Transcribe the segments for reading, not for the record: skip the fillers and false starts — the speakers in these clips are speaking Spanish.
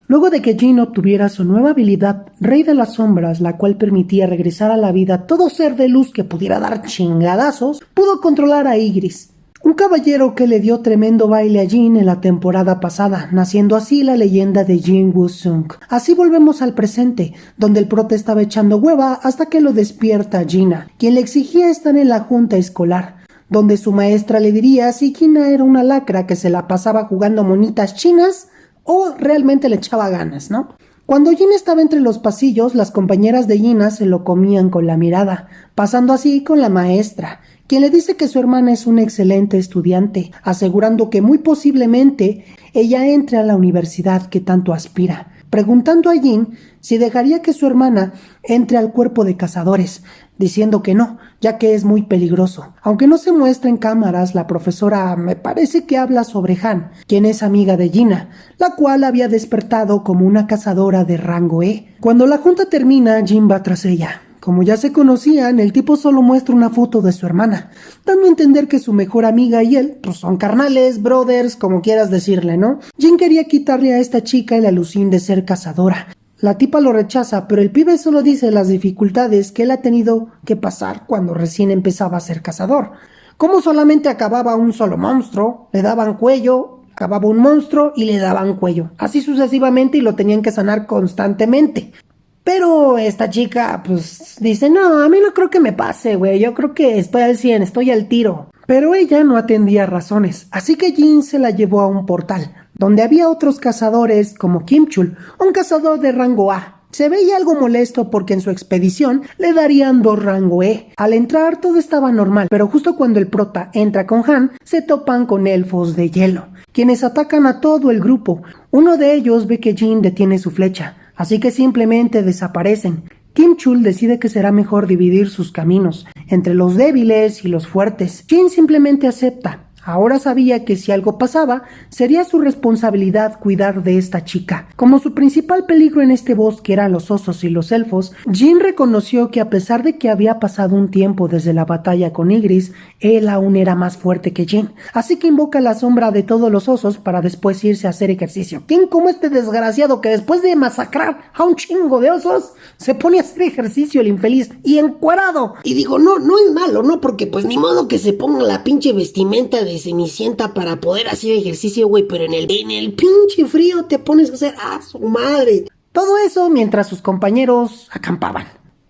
Luego de que Jin obtuviera su nueva habilidad, Rey de las Sombras, la cual permitía regresar a la vida a todo ser de luz que pudiera dar chingadazos, pudo controlar a Ygritte, un caballero que le dio tremendo baile a Jin en la temporada pasada, naciendo así la leyenda de Jin Woo-sung. Así volvemos al presente, donde el prota estaba echando hueva hasta que lo despierta Gina, quien le exigía estar en la junta escolar, donde su maestra le diría si Gina era una lacra que se la pasaba jugando monitas chinas o realmente le echaba ganas, ¿no? Cuando Jin estaba entre los pasillos, las compañeras de Gina se lo comían con la mirada, pasando así con la maestra, quien le dice que su hermana es una excelente estudiante, asegurando que muy posiblemente ella entre a la universidad que tanto aspira, preguntando a Jin si dejaría que su hermana entre al cuerpo de cazadores, diciendo que no, ya que es muy peligroso. Aunque no se muestra en cámaras, la profesora me parece que habla sobre Han, quien es amiga de Gina, la cual había despertado como una cazadora de rango E. Cuando la junta termina, Jin va tras ella. Como ya se conocían, el tipo solo muestra una foto de su hermana, dando a entender que su mejor amiga y él pues son carnales, brothers, como quieras decirle, ¿no? Jin quería quitarle a esta chica el alucín de ser cazadora. La tipa lo rechaza, pero el pibe solo dice las dificultades que él ha tenido que pasar cuando recién empezaba a ser cazador. Como solamente acababa un solo monstruo, le daban cuello, acababa un monstruo y le daban cuello. Así sucesivamente y lo tenían que sanar constantemente. Pero esta chica, pues, dice, no, a mí no creo que me pase, güey, yo creo que estoy al 100, estoy al tiro. Pero ella no atendía razones, así que Jin se la llevó a un portal, donde había otros cazadores como Kim Chul, un cazador de rango A. Se veía algo molesto porque en su expedición le darían 2 rango E. Al entrar todo estaba normal, pero justo cuando el prota entra con Han, se topan con elfos de hielo, quienes atacan a todo el grupo. Uno de ellos ve que Jin detiene su flecha, así que simplemente desaparecen. Kim Chul decide que será mejor dividir sus caminos entre los débiles y los fuertes. Jin simplemente acepta. Ahora sabía que si algo pasaba, sería su responsabilidad cuidar de esta chica. Como su principal peligro en este bosque eran los osos y los elfos, Jin reconoció que a pesar de que había pasado un tiempo desde la batalla con Ygritte, él aún era más fuerte que Jin. Así que invoca la sombra de todos los osos para después irse a hacer ejercicio. ¿Quién como este desgraciado que después de masacrar a un chingo de osos, se pone a hacer ejercicio el infeliz y encuerado? Y digo, no es malo, ¿no? Porque pues ni modo que se ponga la pinche vestimenta de Cenicienta para poder hacer ejercicio, güey, pero en el pinche frío te pones a hacer ¡ah, su madre! Todo eso mientras sus compañeros acampaban.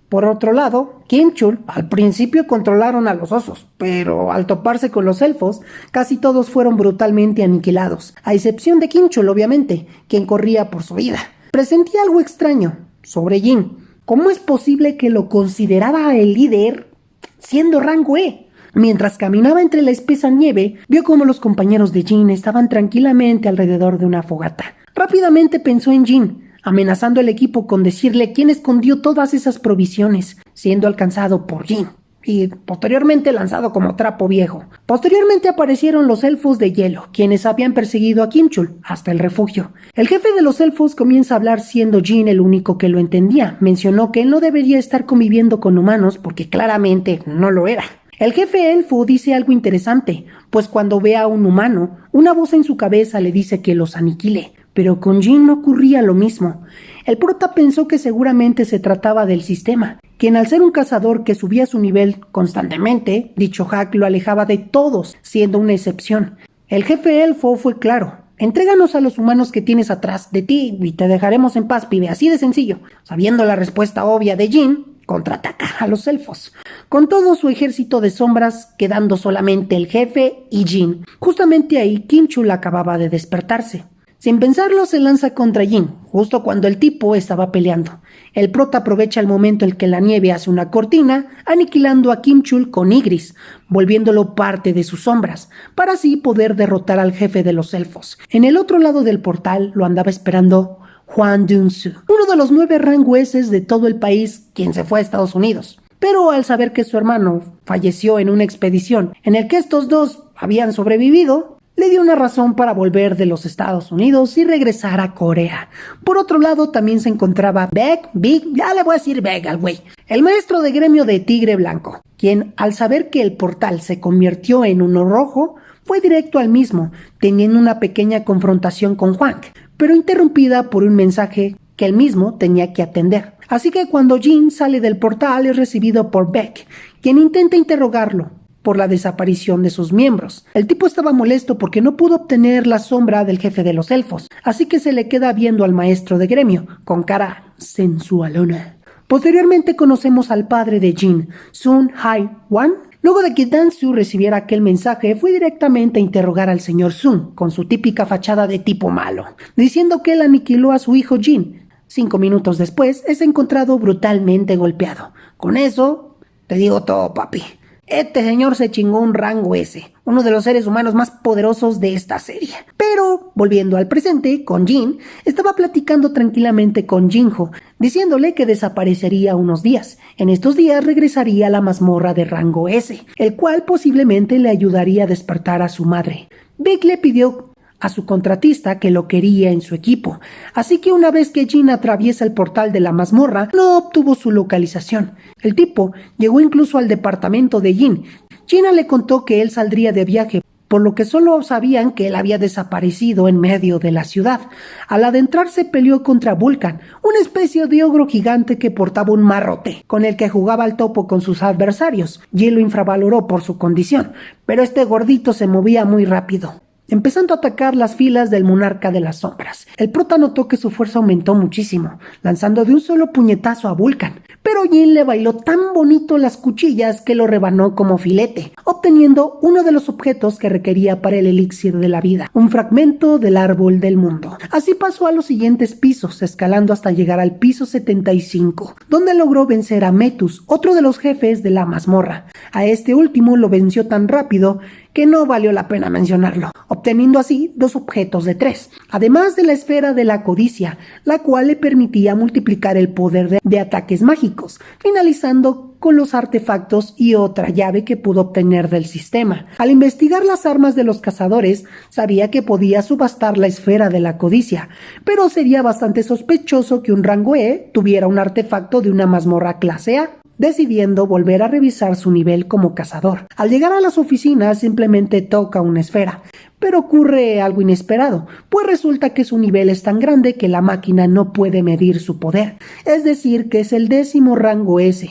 Por otro lado, Kim Chul al principio controlaron a los osos, pero al toparse con los elfos, casi todos fueron brutalmente aniquilados, a excepción de Kim Chul, obviamente, quien corría por su vida. Presentía algo extraño sobre Jin. ¿Cómo es posible que lo considerara el líder siendo rango E? Mientras caminaba entre la espesa nieve, vio cómo los compañeros de Jin estaban tranquilamente alrededor de una fogata. Rápidamente pensó en Jin, amenazando al equipo con decirle quién escondió todas esas provisiones, siendo alcanzado por Jin y posteriormente lanzado como trapo viejo. Posteriormente aparecieron los elfos de hielo, quienes habían perseguido a Kim Chul hasta el refugio. El jefe de los elfos comienza a hablar siendo Jin el único que lo entendía. Mencionó que él no debería estar conviviendo con humanos porque claramente no lo era. El jefe elfo dice algo interesante, pues cuando ve a un humano, una voz en su cabeza le dice que los aniquile, pero con Jin no ocurría lo mismo. El prota pensó que seguramente se trataba del sistema, quien al ser un cazador que subía su nivel constantemente, dicho hack lo alejaba de todos, siendo una excepción. El jefe elfo fue claro: entréganos a los humanos que tienes atrás de ti y te dejaremos en paz, pibe, así de sencillo. Sabiendo la respuesta obvia de Jin, contraataca a los elfos, con todo su ejército de sombras, quedando solamente el jefe y Jin. Justamente ahí Kim Chul acababa de despertarse. Sin pensarlo se lanza contra Jin, justo cuando el tipo estaba peleando. El prota aprovecha el momento en que la nieve hace una cortina, aniquilando a Kim Chul con Ygritte, volviéndolo parte de sus sombras, para así poder derrotar al jefe de los elfos. En el otro lado del portal lo andaba esperando Hwang Dun-soo, uno de los 9 rangueses de todo el país, quien se fue a Estados Unidos. Pero al saber que su hermano falleció en una expedición en el que estos dos habían sobrevivido, le dio una razón para volver de los Estados Unidos y regresar a Corea. Por otro lado también se encontraba Big, ya le voy a decir Big al güey, el maestro de gremio de Tigre Blanco, quien al saber que el portal se convirtió en uno rojo, fue directo al mismo, teniendo una pequeña confrontación con Hwang, pero interrumpida por un mensaje que él mismo tenía que atender. Así que cuando Jin sale del portal es recibido por Beck, quien intenta interrogarlo por la desaparición de sus miembros. El tipo estaba molesto porque no pudo obtener la sombra del jefe de los elfos, así que se le queda viendo al maestro de gremio, con cara sensualona. Posteriormente conocemos al padre de Jin, Sun Hai-wan. Luego de que Dan-su recibiera aquel mensaje, fue directamente a interrogar al señor Sun, con su típica fachada de tipo malo, diciendo que él aniquiló a su hijo Jin. 5 minutos después, es encontrado brutalmente golpeado. Con eso, te digo todo, papi. Este señor se chingó un rango S, uno de los seres humanos más poderosos de esta serie. Pero, volviendo al presente, con Jin, estaba platicando tranquilamente con Jinho, diciéndole que desaparecería unos días. En estos días regresaría a la mazmorra de rango S, el cual posiblemente le ayudaría a despertar a su madre. Beck le pidió a su contratista que lo quería en su equipo, así que una vez que Jin atraviesa el portal de la mazmorra, no obtuvo su localización. El tipo llegó incluso al departamento de Jin. Gina le contó que él saldría de viaje, por lo que solo sabían que él había desaparecido en medio de la ciudad. Al adentrarse peleó contra Vulcan, una especie de ogro gigante que portaba un marrote, con el que jugaba al topo con sus adversarios. Jin lo infravaloró por su condición, pero este gordito se movía muy rápido, empezando a atacar las filas del monarca de las sombras. El prota notó que su fuerza aumentó muchísimo, lanzando de un solo puñetazo a Vulcan, pero Jin le bailó tan bonito las cuchillas que lo rebanó como filete, obteniendo uno de los objetos que requería para el elixir de la vida, un fragmento del árbol del mundo. Así pasó a los siguientes pisos, escalando hasta llegar al piso 75, donde logró vencer a Metus, otro de los jefes de la mazmorra. A este último lo venció tan rápido que no valió la pena mencionarlo, obteniendo así 2 objetos de 3, además de la esfera de la codicia, la cual le permitía multiplicar el poder de ataques mágicos, finalizando con los artefactos y otra llave que pudo obtener del sistema. Al investigar las armas de los cazadores, sabía que podía subastar la esfera de la codicia, pero sería bastante sospechoso que un rango E tuviera un artefacto de una mazmorra clase A, decidiendo volver a revisar su nivel como cazador. Al llegar a las oficinas simplemente toca una esfera, pero ocurre algo inesperado, pues resulta que su nivel es tan grande que la máquina no puede medir su poder, es decir, que es el 10º rango S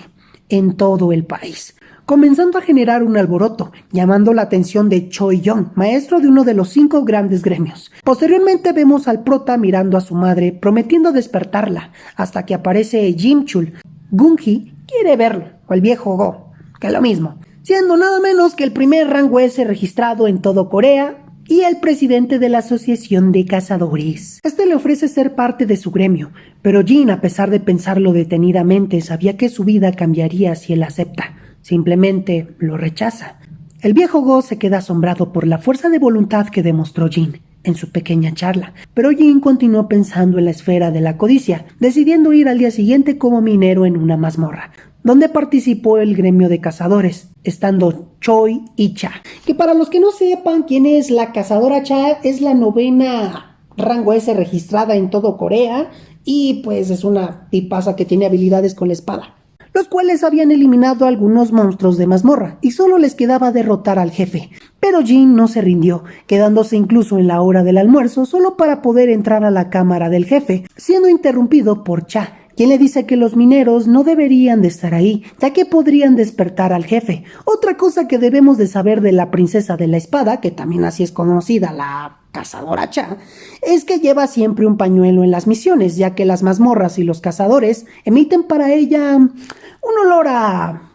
en todo el país, comenzando a generar un alboroto, llamando la atención de Choi Young, maestro de uno de los 5 grandes gremios. Posteriormente vemos al prota mirando a su madre, prometiendo despertarla, hasta que aparece Jim Chul. Gungi quiere verlo, o el viejo Go, que es lo mismo, siendo nada menos que el primer rango S registrado en todo Corea y el presidente de la Asociación de Cazadores. Este le ofrece ser parte de su gremio, pero Jin, a pesar de pensarlo detenidamente, sabía que su vida cambiaría si él acepta. Simplemente lo rechaza. El viejo Go se queda asombrado por la fuerza de voluntad que demostró Jin en su pequeña charla, pero Jin continuó pensando en la esfera de la codicia, decidiendo ir al día siguiente como minero en una mazmorra, donde participó el gremio de cazadores, estando Choi y Cha. Que para los que no sepan quién es la cazadora Cha, es la 9ª rango S registrada en todo Corea, y pues es una tipaza que tiene habilidades con la espada, los cuales habían eliminado a algunos monstruos de mazmorra y solo les quedaba derrotar al jefe. Pero Jin no se rindió, quedándose incluso en la hora del almuerzo solo para poder entrar a la cámara del jefe, siendo interrumpido por Cha, quien le dice que los mineros no deberían de estar ahí, ya que podrían despertar al jefe. Otra cosa que debemos de saber de la princesa de la espada, que también así es conocida, la cazadora Cha, es que lleva siempre un pañuelo en las misiones, ya que las mazmorras y los cazadores emiten para ella un olor a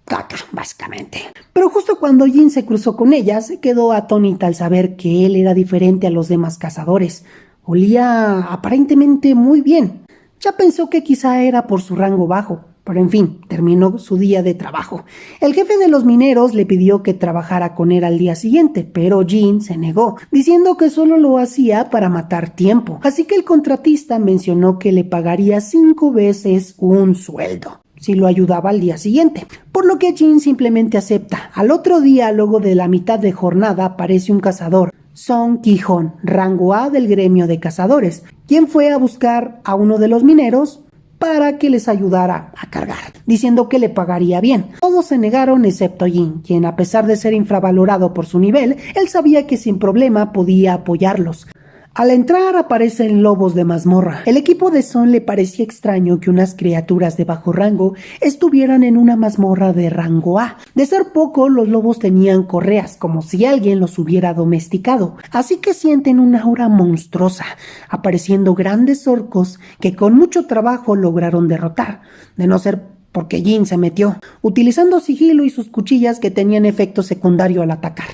caca, básicamente. Pero justo cuando Jin se cruzó con ella, se quedó atónita al saber que él era diferente a los demás cazadores. Olía aparentemente muy bien. Ya pensó que quizá era por su rango bajo, pero en fin, terminó su día de trabajo. El jefe de los mineros le pidió que trabajara con él al día siguiente, pero Jin se negó, diciendo que solo lo hacía para matar tiempo. Así que el contratista mencionó que le pagaría 5 veces un sueldo si lo ayudaba al día siguiente, por lo que Jin simplemente acepta. Al otro día, luego de la mitad de jornada, aparece un cazador, Song Ki-hon, rango A del gremio de cazadores, quien fue a buscar a uno de los mineros para que les ayudara a cargar, diciendo que le pagaría bien. Todos se negaron excepto Jin, quien, a pesar de ser infravalorado por su nivel, él sabía que sin problema podía apoyarlos. Al entrar aparecen lobos de mazmorra. El equipo de Son le parecía extraño que unas criaturas de bajo rango estuvieran en una mazmorra de rango A. De ser poco, los lobos tenían correas, como si alguien los hubiera domesticado. Así que sienten una aura monstruosa, apareciendo grandes orcos que con mucho trabajo lograron derrotar, de no ser porque Jin se metió, utilizando sigilo y sus cuchillas que tenían efecto secundario al atacar.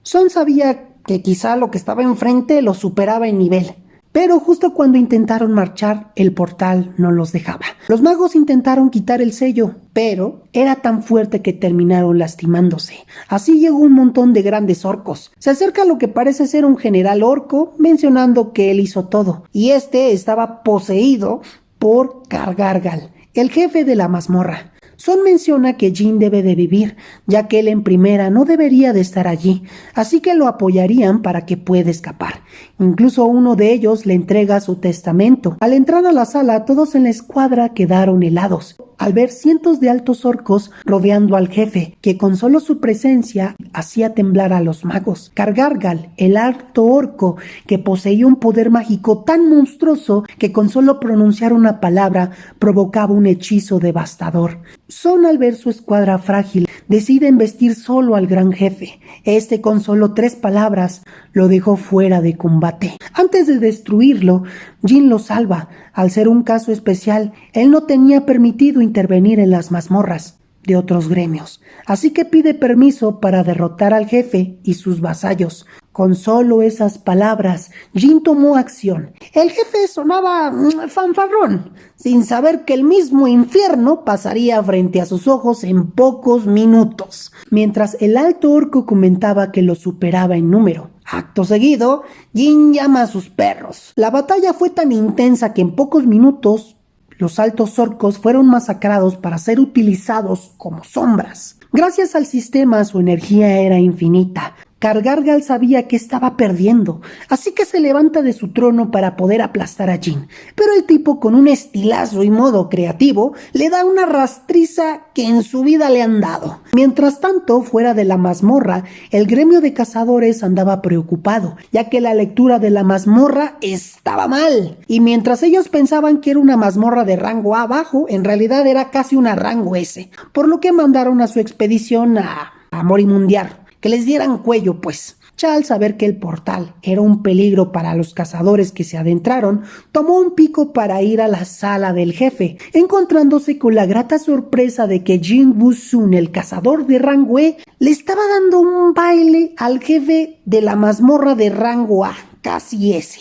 Son sabía que quizá lo que estaba enfrente lo superaba en nivel, pero justo cuando intentaron marchar, el portal no los dejaba. Los magos intentaron quitar el sello, pero era tan fuerte que terminaron lastimándose. Así llegó un montón de grandes orcos. Se acerca a lo que parece ser un general orco, mencionando que él hizo todo, y este estaba poseído por Kargargal, el jefe de la mazmorra. Son menciona que Jin debe de vivir, ya que él en primera no debería de estar allí, así que lo apoyarían para que pueda escapar. Incluso uno de ellos le entrega su testamento. Al entrar a la sala, todos en la escuadra quedaron helados al ver cientos de altos orcos rodeando al jefe, que con solo su presencia hacía temblar a los magos. Kargargal, el alto orco, que poseía un poder mágico tan monstruoso que con solo pronunciar una palabra provocaba un hechizo devastador. Son, al ver su escuadra frágil, decide embestir solo al gran jefe. Este, con solo 3 palabras, lo dejó fuera de combate. Antes de destruirlo, Jin lo salva. Al ser un caso especial, él no tenía permitido intervenir en las mazmorras de otros gremios, así que pide permiso para derrotar al jefe y sus vasallos. Con solo esas palabras, Jin tomó acción. El jefe sonaba fanfarrón, sin saber que el mismo infierno pasaría frente a sus ojos en pocos minutos, mientras el alto orco comentaba que lo superaba en número. Acto seguido, Jin llama a sus perros. La batalla fue tan intensa que en pocos minutos los altos orcos fueron masacrados para ser utilizados como sombras. Gracias al sistema, su energía era infinita. Kargargal sabía que estaba perdiendo, así que se levanta de su trono para poder aplastar a Jin. Pero el tipo, con un estilazo y modo creativo, le da una rastriza que en su vida le han dado. Mientras tanto, fuera de la mazmorra, el gremio de cazadores andaba preocupado, ya que la lectura de la mazmorra estaba mal. Y mientras ellos pensaban que era una mazmorra de rango A bajo, en realidad era casi una rango S, por lo que mandaron a su expedición a morimundiar, que les dieran cuello pues. Ya al saber que el portal era un peligro para los cazadores que se adentraron, tomó un pico para ir a la sala del jefe, encontrándose con la grata sorpresa de que Jin Woo-sun, el cazador de rango E, le estaba dando un baile al jefe de la mazmorra de rango A, casi S.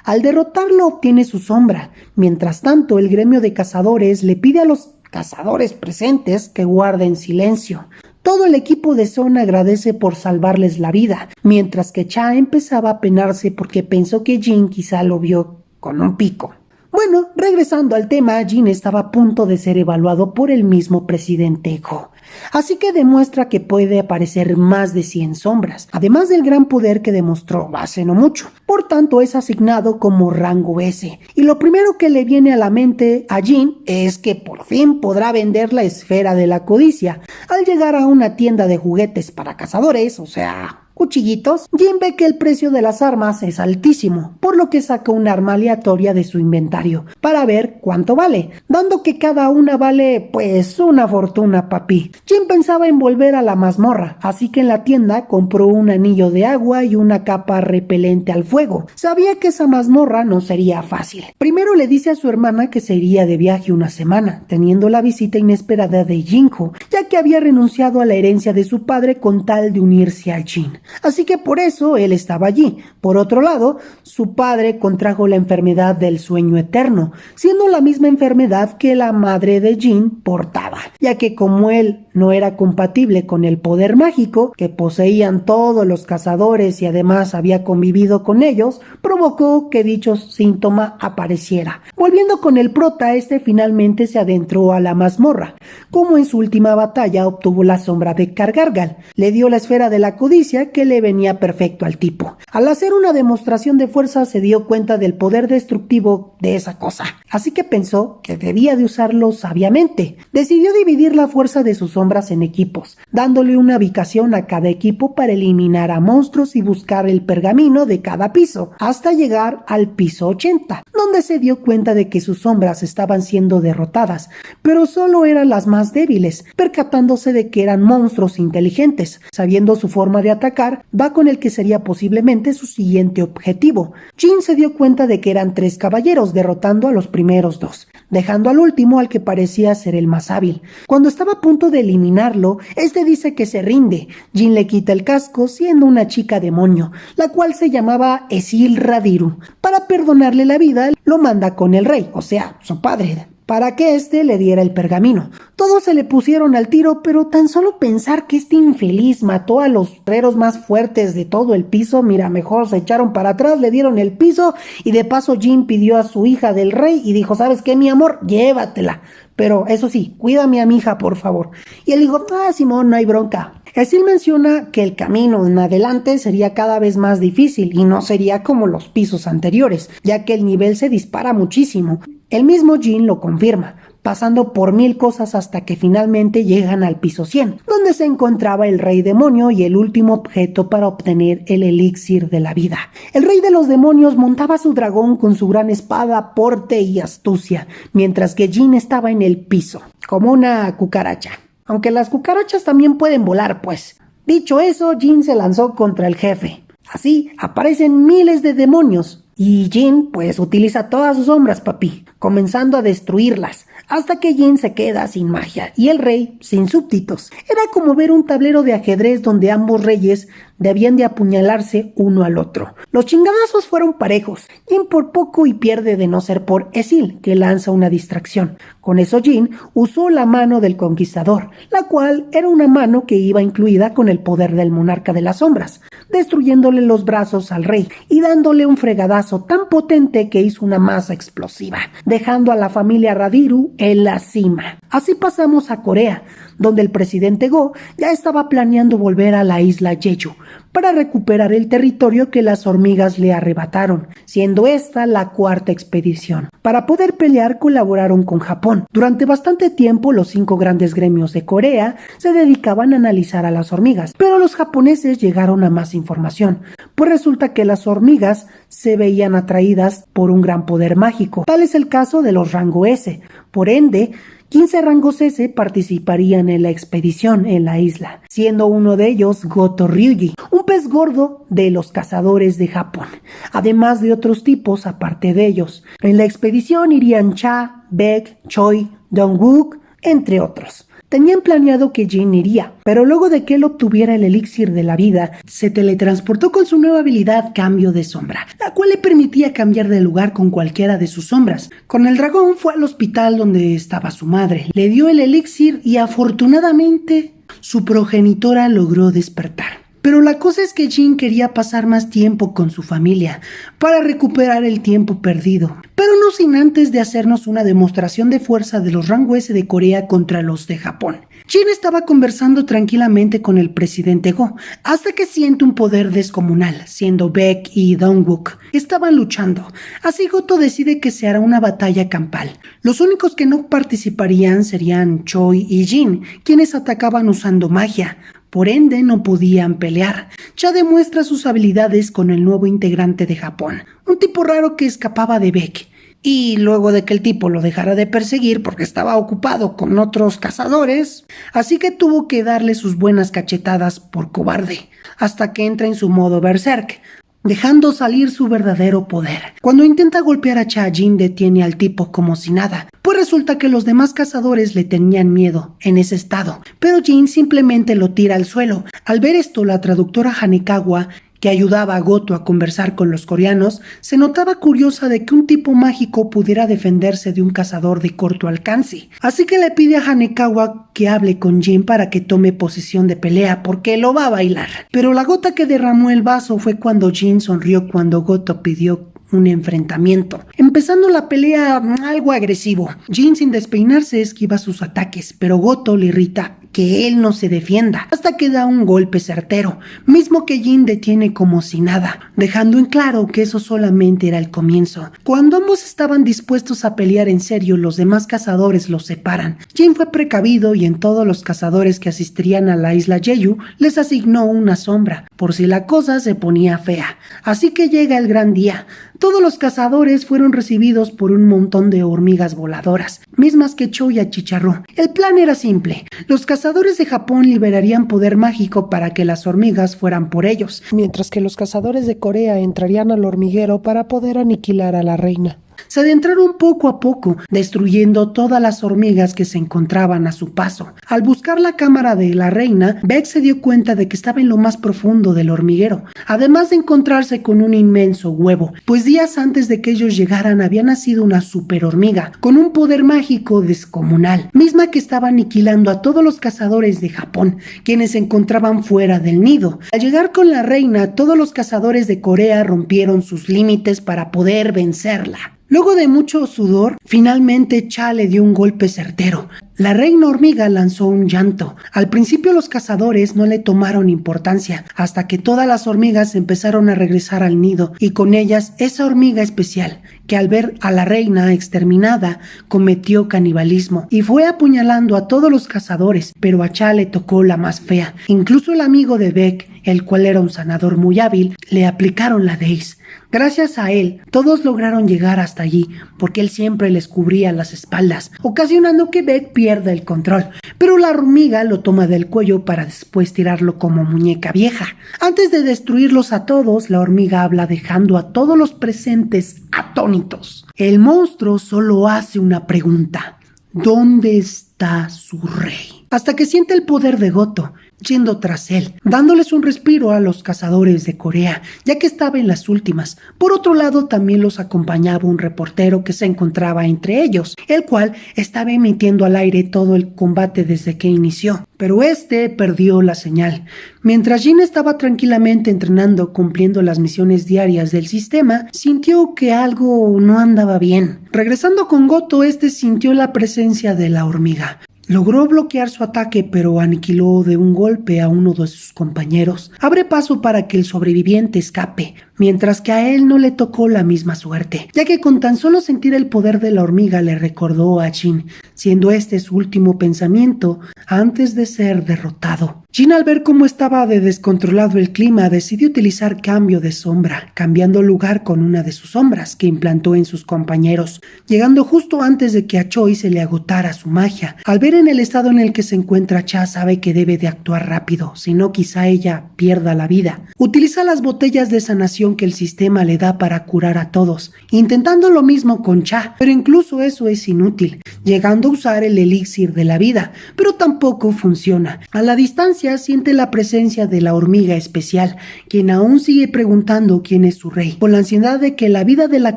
Al derrotarlo obtiene su sombra. Mientras tanto, el gremio de cazadores le pide a los cazadores presentes que guarden silencio. Todo el equipo de Son agradece por salvarles la vida, mientras que Cha empezaba a penarse porque pensó que Jin quizá lo vio con un pico. Bueno, regresando al tema, Jin estaba a punto de ser evaluado por el mismo presidente Go, así que demuestra que puede aparecer más de 100 sombras, además del gran poder que demostró hace no mucho. Por tanto, es asignado como rango S, y lo primero que le viene a la mente a Jin es que por fin podrá vender la esfera de la codicia. Al llegar a una tienda de juguetes para cazadores, o sea, cuchillitos, Jin ve que el precio de las armas es altísimo, por lo que saca un arma aleatoria de su inventario para ver cuánto vale, dando que cada una vale pues una fortuna, papi. Jin pensaba en volver a la mazmorra, así que en la tienda compró un anillo de agua y una capa repelente al fuego. Sabía que esa mazmorra no sería fácil. Primero le dice a su hermana que se iría de viaje una semana, teniendo la visita inesperada de Jinho, ya que había renunciado a la herencia de su padre con tal de unirse a Jin. Así que por eso él estaba allí. Por otro lado, su padre contrajo la enfermedad del sueño eterno, siendo la misma enfermedad que la madre de Jin portaba, ya que como él no era compatible con el poder mágico que poseían todos los cazadores y además había convivido con ellos, provocó que dicho síntoma apareciera. Volviendo con el prota, este finalmente se adentró a la mazmorra. Como en su última batalla obtuvo la sombra de Kargargal, le dio la esfera de la codicia que le venía perfecto al tipo. Al hacer una demostración de fuerza se dio cuenta del poder destructivo de esa cosa, así que pensó que debía de usarlo sabiamente. Decidió dividir la fuerza de sus sombras en equipos, dándole una ubicación a cada equipo para eliminar a monstruos y buscar el pergamino de cada piso, hasta llegar al piso 80, donde se dio cuenta de que sus sombras estaban siendo derrotadas, pero solo eran las más débiles, percatándose de que eran monstruos inteligentes. Sabiendo su forma de atacar, va con el que sería posiblemente su siguiente objetivo. Jin se dio cuenta de que eran 3 caballeros, derrotando a los primeros 2, dejando al último, al que parecía ser el más hábil. Cuando estaba a punto de eliminarlo, este dice que se rinde. Jin le quita el casco, siendo una chica demonio, la cual se llamaba Esil Radiru. Para perdonarle la vida, lo manda con el rey, o sea, su padre, para que éste le diera el pergamino. Todos se le pusieron al tiro, pero tan solo pensar que este infeliz mató a los guerreros más fuertes de todo el piso, mira, mejor se echaron para atrás, le dieron el piso, y de paso Jin pidió a su hija del rey y dijo: ¿sabes qué, mi amor? Llévatela, pero eso sí, cuídame a mi hija, por favor. Y él dijo: Simón, no hay bronca. Esil menciona que el camino en adelante sería cada vez más difícil y no sería como los pisos anteriores, ya que el nivel se dispara muchísimo. El mismo Jin lo confirma, pasando por 1000 cosas hasta que finalmente llegan al piso 100, donde se encontraba el rey demonio y el último objeto para obtener el elixir de la vida. El rey de los demonios montaba su dragón con su gran espada, porte y astucia, mientras que Jin estaba en el piso, como una cucaracha. Aunque las cucarachas también pueden volar, pues. Dicho eso, Jin se lanzó contra el jefe. Así aparecen miles de demonios y Jin pues utiliza todas sus sombras, papi, comenzando a destruirlas, hasta que Jin se queda sin magia y el rey sin súbditos. Era como ver un tablero de ajedrez donde ambos reyes debían de apuñalarse uno al otro. Los chingadazos fueron parejos. Jin por poco y pierde, de no ser por Esil, que lanza una distracción. Con eso Jin usó la mano del conquistador, la cual era una mano que iba incluida con el poder del monarca de las sombras, destruyéndole los brazos al rey y dándole un fregadazo tan potente que hizo una masa explosiva, dejando a la familia Radiru en la cima. Así pasamos a Corea, donde el presidente Go ya estaba planeando volver a la isla Jeju para recuperar el territorio que las hormigas le arrebataron, siendo esta la 4ª expedición. Para poder pelear colaboraron con Japón. Durante bastante tiempo los 5 grandes gremios de Corea se dedicaban a analizar a las hormigas, pero los japoneses llegaron a más información, pues resulta que las hormigas se veían atraídas por un gran poder mágico. Tal es el caso de los rango S. Por ende, 15 rangos S participarían en la expedición en la isla, siendo uno de ellos Goto Ryuji, un pez gordo de los cazadores de Japón, además de otros tipos aparte de ellos. En la expedición irían Cha, Baek, Choi, Dongwook, entre otros. Tenían planeado que Jin iría, pero luego de que él obtuviera el elixir de la vida, se teletransportó con su nueva habilidad Cambio de Sombra, la cual le permitía cambiar de lugar con cualquiera de sus sombras. Con el dragón fue al hospital donde estaba su madre, le dio el elixir y afortunadamente su progenitora logró despertar. Pero la cosa es que Jin quería pasar más tiempo con su familia para recuperar el tiempo perdido, pero no sin antes de hacernos una demostración de fuerza de los rango S de Corea contra los de Japón. Jin estaba conversando tranquilamente con el presidente Go, hasta que siente un poder descomunal, siendo Baek y Dongwook estaban luchando. Así Goto decide que se hará una batalla campal. Los únicos que no participarían serían Choi y Jin, quienes atacaban usando magia. Por ende, no podían pelear. Cha demuestra sus habilidades con el nuevo integrante de Japón, un tipo raro que escapaba de Baek. Y luego de que el tipo lo dejara de perseguir porque estaba ocupado con otros cazadores, así que tuvo que darle sus buenas cachetadas por cobarde, hasta que entra en su modo berserk, dejando salir su verdadero poder. Cuando intenta golpear a Cha, Jin detiene al tipo como si nada, pues resulta que los demás cazadores le tenían miedo en ese estado, pero Jin simplemente lo tira al suelo. Al ver esto, la traductora Hanekawa, que ayudaba a Goto a conversar con los coreanos, se notaba curiosa de que un tipo mágico pudiera defenderse de un cazador de corto alcance. Así que le pide a Hanekawa que hable con Jin para que tome posesión de pelea, porque lo va a bailar. Pero la gota que derramó el vaso fue cuando Jin sonrió cuando Goto pidió un enfrentamiento, empezando la pelea algo agresivo. Jin, sin despeinarse, esquiva sus ataques, pero Goto le irrita que él no se defienda, hasta que da un golpe certero, mismo que Jin detiene como si nada, dejando en claro que eso solamente era el comienzo. Cuando ambos estaban dispuestos a pelear en serio, los demás cazadores los separan. Jin fue precavido y en todos los cazadores que asistirían a la isla Jeju les asignó una sombra, por si la cosa se ponía fea. Así que llega el gran día. Todos los cazadores fueron recibidos por un montón de hormigas voladoras, mismas que Choi achicharró. El plan era simple. Los cazadores de Japón liberarían poder mágico para que las hormigas fueran por ellos, mientras que los cazadores de Corea entrarían al hormiguero para poder aniquilar a la reina. Se adentraron poco a poco, destruyendo todas las hormigas que se encontraban a su paso. Al buscar la cámara de la reina, Beck se dio cuenta de que estaba en lo más profundo del hormiguero, además de encontrarse con un inmenso huevo, pues días antes de que ellos llegaran había nacido una super hormiga, con un poder mágico descomunal, misma que estaba aniquilando a todos los cazadores de Japón, quienes se encontraban fuera del nido. Al llegar con la reina, todos los cazadores de Corea rompieron sus límites para poder vencerla. Luego de mucho sudor, finalmente Cha le dio un golpe certero. La reina hormiga lanzó un llanto. Al principio los cazadores no le tomaron importancia, hasta que todas las hormigas empezaron a regresar al nido, y con ellas esa hormiga especial, que al ver a la reina exterminada, cometió canibalismo, y fue apuñalando a todos los cazadores, pero a Cha le tocó la más fea. Incluso el amigo de Beck, el cual era un sanador muy hábil, le aplicaron la Daze. Gracias a él, todos lograron llegar hasta allí, porque él siempre les cubría las espaldas, ocasionando que Beck pierda el control, pero la hormiga lo toma del cuello para después tirarlo como muñeca vieja. Antes de destruirlos a todos, la hormiga habla dejando a todos los presentes atónitos. El monstruo solo hace una pregunta: ¿dónde está su rey? Hasta que siente el poder de Goto yendo tras él, dándoles un respiro a los cazadores de Corea, ya que estaba en las últimas. Por otro lado, también los acompañaba un reportero que se encontraba entre ellos, el cual estaba emitiendo al aire todo el combate desde que inició, pero este perdió la señal. Mientras Jin estaba tranquilamente entrenando, cumpliendo las misiones diarias del sistema, sintió que algo no andaba bien. Regresando con Goto, este sintió la presencia de la hormiga. Logró bloquear su ataque, pero aniquiló de un golpe a uno de sus compañeros. Abre paso para que el sobreviviente escape, mientras que a él no le tocó la misma suerte, ya que con tan solo sentir el poder de la hormiga le recordó a Jin, siendo este su último pensamiento antes de ser derrotado. Jin, al ver cómo estaba de descontrolado el clima, decidió utilizar cambio de sombra, cambiando lugar con una de sus sombras que implantó en sus compañeros, llegando justo antes de que a Choi se le agotara su magia. Al ver en el estado en el que se encuentra Cha, sabe que debe de actuar rápido, si no quizá ella pierda la vida. Utiliza las botellas de sanación que el sistema le da para curar a todos, intentando lo mismo con Cha, pero incluso eso es inútil, llegando a usar el elixir de la vida, pero tampoco funciona. A la distancia siente la presencia de la hormiga especial, quien aún sigue preguntando quién es su rey. Con la ansiedad de que la vida de la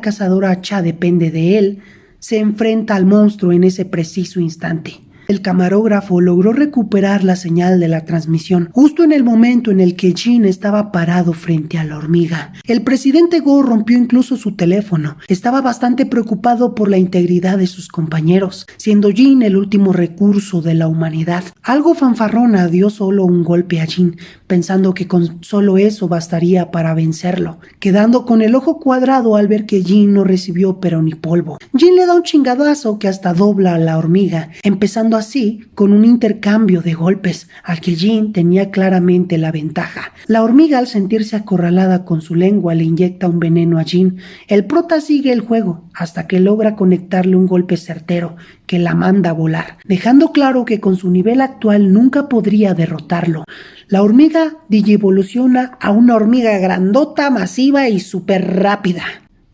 cazadora Cha depende de él, se enfrenta al monstruo en ese preciso instante. El camarógrafo logró recuperar la señal de la transmisión justo en el momento en el que Jin estaba parado frente a la hormiga. El presidente Go rompió incluso su teléfono. Estaba bastante preocupado por la integridad de sus compañeros, siendo Jin el último recurso de la humanidad. Algo fanfarrona dio solo un golpe a Jin, pensando que con solo eso bastaría para vencerlo, quedando con el ojo cuadrado al ver que Jin no recibió pero ni polvo. Jin le da un chingadazo que hasta dobla a la hormiga, empezando así con un intercambio de golpes, al que Jin tenía claramente la ventaja. La hormiga, al sentirse acorralada con su lengua, le inyecta un veneno a Jin. El prota sigue el juego hasta que logra conectarle un golpe certero que la manda a volar, dejando claro que con su nivel actual nunca podría derrotarlo. La hormiga digievoluciona a una hormiga grandota, masiva y súper rápida.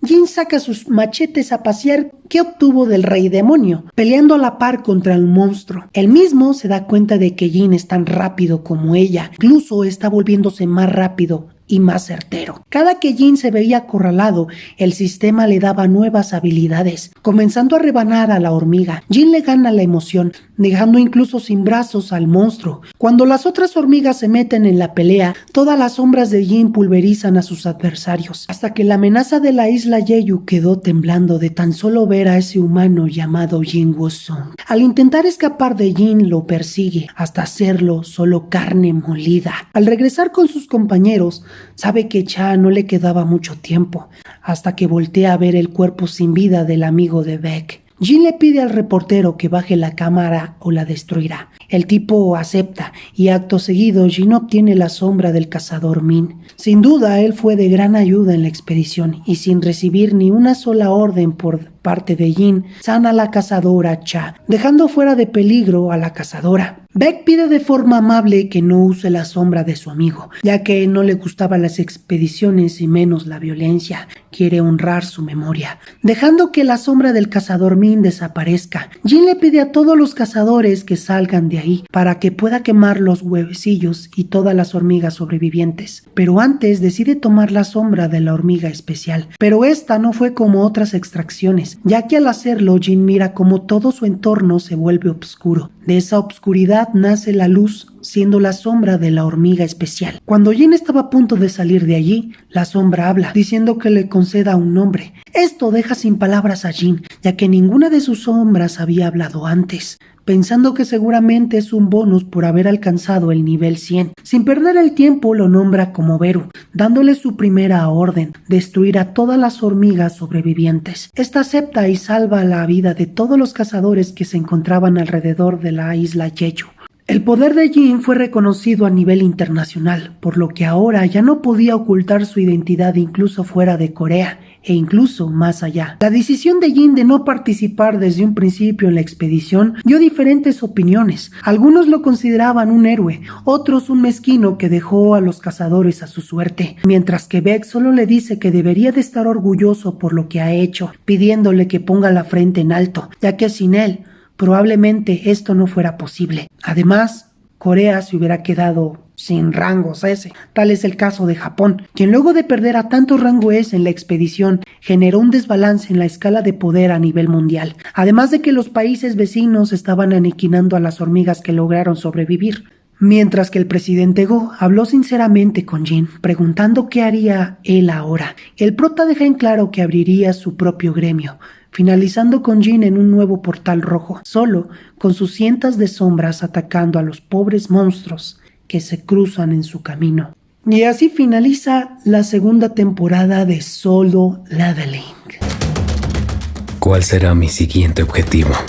Jin saca sus machetes a pasear que obtuvo del rey demonio, peleando a la par contra el monstruo. Él mismo se da cuenta de que Jin es tan rápido como ella, incluso está volviéndose más rápido y más certero. Cada que Jin se veía acorralado, el sistema le daba nuevas habilidades, comenzando a rebanar a la hormiga. Jin le gana la emoción, dejando incluso sin brazos al monstruo. Cuando las otras hormigas se meten en la pelea, todas las sombras de Jin pulverizan a sus adversarios, hasta que la amenaza de la isla Jeju quedó temblando de tan solo ver a ese humano llamado Jin Woo-sung. Al intentar escapar de Jin, lo persigue, hasta hacerlo solo carne molida. Al regresar con sus compañeros, sabe que Cha no le quedaba mucho tiempo, hasta que voltea a ver el cuerpo sin vida del amigo de Baek. Jin le pide al reportero que baje la cámara o la destruirá. El tipo acepta y acto seguido Jin obtiene la sombra del cazador Min. Sin duda él fue de gran ayuda en la expedición y sin recibir ni una sola orden por parte de Jin, sana a la cazadora Cha, dejando fuera de peligro a la cazadora. Baek pide de forma amable que no use la sombra de su amigo, ya que no le gustaban las expediciones y menos la violencia. Quiere honrar su memoria. Dejando que la sombra del cazador Min desaparezca, Jin le pide a todos los cazadores que salgan de ahí para que pueda quemar los huevecillos y todas las hormigas sobrevivientes. Pero antes decide tomar la sombra de la hormiga especial. Pero esta no fue como otras extracciones, ya que al hacerlo Jin mira como todo su entorno se vuelve oscuro. De esa oscuridad nace la luz, siendo la sombra de la hormiga especial. Cuando Jin estaba a punto de salir de allí, la sombra habla, diciendo que le conceda un nombre. Esto deja sin palabras a Jin, ya que ninguna de sus sombras había hablado antes, pensando que seguramente es un bonus por haber alcanzado el nivel 100. Sin perder el tiempo lo nombra como Beru, dándole su primera orden, destruir a todas las hormigas sobrevivientes. Esta acepta y salva la vida de todos los cazadores que se encontraban alrededor de la isla Jeju. El poder de Jin fue reconocido a nivel internacional, por lo que ahora ya no podía ocultar su identidad incluso fuera de Corea, e incluso más allá. La decisión de Jin de no participar desde un principio en la expedición dio diferentes opiniones. Algunos lo consideraban un héroe, otros un mezquino que dejó a los cazadores a su suerte, mientras que Baek solo le dice que debería de estar orgulloso por lo que ha hecho, pidiéndole que ponga la frente en alto, ya que sin él probablemente esto no fuera posible. Además, Corea se hubiera quedado sin rangos S. Tal es el caso de Japón, quien luego de perder a tantos rangos S en la expedición, generó un desbalance en la escala de poder a nivel mundial, además de que los países vecinos estaban aniquilando a las hormigas que lograron sobrevivir. Mientras que el presidente Go habló sinceramente con Jin, preguntando qué haría él ahora. El prota deja en claro que abriría su propio gremio, finalizando con Jin en un nuevo portal rojo, solo con sus cientos de sombras atacando a los pobres monstruos que se cruzan en su camino. Y así finaliza la segunda temporada de Solo Leveling. ¿Cuál será mi siguiente objetivo?